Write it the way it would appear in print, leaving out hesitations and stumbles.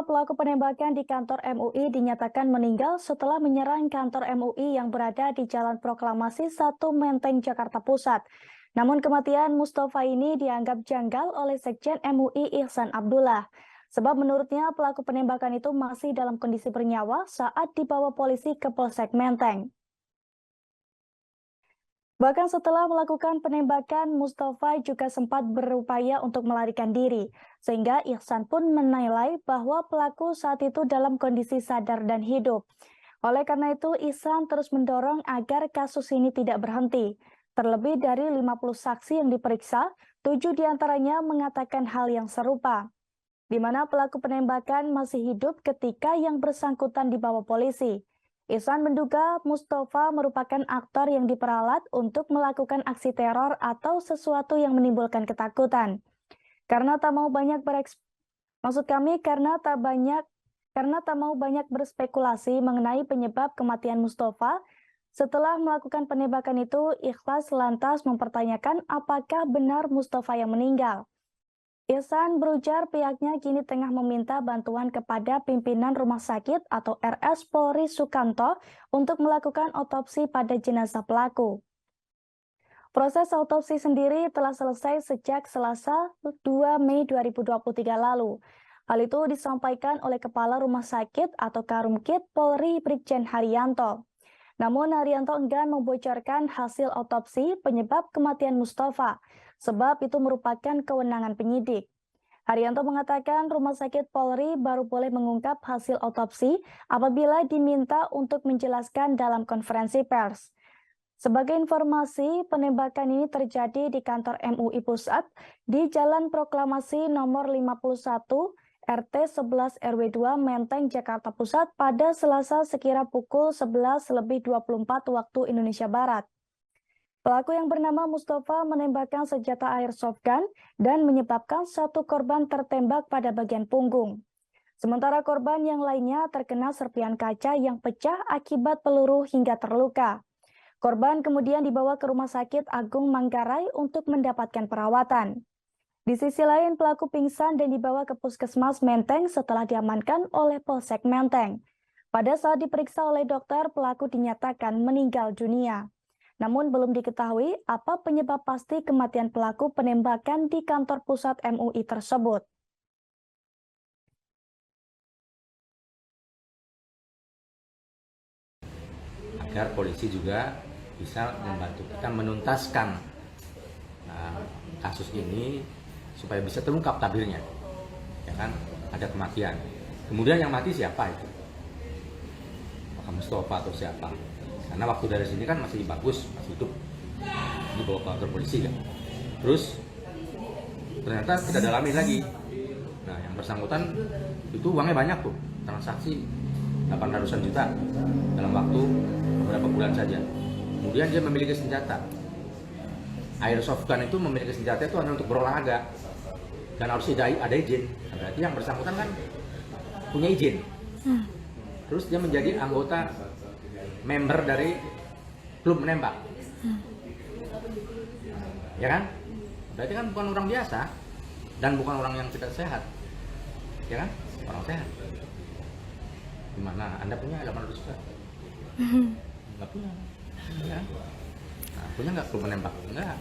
pelaku penembakan di kantor MUI dinyatakan meninggal setelah menyerang kantor MUI yang berada di Jalan Proklamasi 1 Menteng, Jakarta Pusat. Namun kematian Mustafa ini dianggap janggal oleh Sekjen MUI Ihsan Abdullah. Sebab menurutnya pelaku penembakan itu masih dalam kondisi bernyawa saat dibawa polisi ke Polsek Menteng. Bahkan setelah melakukan penembakan, Mustafa juga sempat berupaya untuk melarikan diri, sehingga Ihsan pun menilai bahwa pelaku saat itu dalam kondisi sadar dan hidup. Oleh karena itu, Ihsan terus mendorong agar kasus ini tidak berhenti. Terlebih dari 50 saksi yang diperiksa, 7 diantaranya mengatakan hal yang serupa, di mana pelaku penembakan masih hidup ketika yang bersangkutan dibawa polisi. Ihsan menduga Mustafa merupakan aktor yang diperalat untuk melakukan aksi teror atau sesuatu yang menimbulkan ketakutan. Karena tak mau banyak karena tak mau banyak berspekulasi mengenai penyebab kematian Mustafa, setelah melakukan penembakan itu, Ikhlas lantas mempertanyakan apakah benar Mustafa yang meninggal. Ihsan berujar pihaknya kini tengah meminta bantuan kepada pimpinan rumah sakit atau RS Polri Sukanto untuk melakukan otopsi pada jenazah pelaku. Proses otopsi sendiri telah selesai sejak Selasa 2 Mei 2023 lalu. Hal itu disampaikan oleh Kepala Rumah Sakit atau Karumkit Polri Brigjen Haryanto. Namun Haryanto enggan membocorkan hasil otopsi penyebab kematian Mustafa, sebab itu merupakan kewenangan penyidik. Haryanto mengatakan Rumah Sakit Polri baru boleh mengungkap hasil otopsi apabila diminta untuk menjelaskan dalam konferensi pers. Sebagai informasi, penembakan ini terjadi di kantor MUI Pusat di Jalan Proklamasi nomor 51 RT 11 RW 2 Menteng, Jakarta Pusat pada Selasa sekira pukul 11:24 waktu Indonesia Barat. Pelaku yang bernama Mustafa menembakkan senjata airsoft gun dan menyebabkan satu korban tertembak pada bagian punggung. Sementara korban yang lainnya terkena serpian kaca yang pecah akibat peluru hingga terluka. Korban kemudian dibawa ke Rumah Sakit Agung Manggarai untuk mendapatkan perawatan. Di sisi lain, pelaku pingsan dan dibawa ke Puskesmas Menteng setelah diamankan oleh Polsek Menteng. Pada saat diperiksa oleh dokter, pelaku dinyatakan meninggal dunia. Namun belum diketahui apa penyebab pasti kematian pelaku penembakan di kantor pusat MUI tersebut. Agar polisi juga bisa membantu kita menuntaskan kasus ini supaya bisa terungkap tabirnya, ya kan, ada kematian. Kemudian yang mati siapa itu? Apakah Mustafa atau siapa? Karena waktu dari sini kan masih bagus, masih hidup, dibawa ke kantor polisi kan. Terus ternyata kita dalami lagi. Nah, yang bersangkutan itu uangnya banyak tuh, transaksi 800-an juta dalam waktu beberapa bulan saja. Kemudian dia memiliki senjata. Airsoft gun itu memiliki senjata itu hanya untuk berolahraga dan harus ada izin. Berarti yang bersangkutan kan punya izin. Terus dia menjadi anggota member dari klub menembak. Ya kan? Berarti kan bukan orang biasa dan bukan orang yang tidak sehat. Ya kan? Orang sehat. Gimana? Anda punya 800 juta? Enggak punya. Ya. Nah, punya nggak klub menembak? Enggak.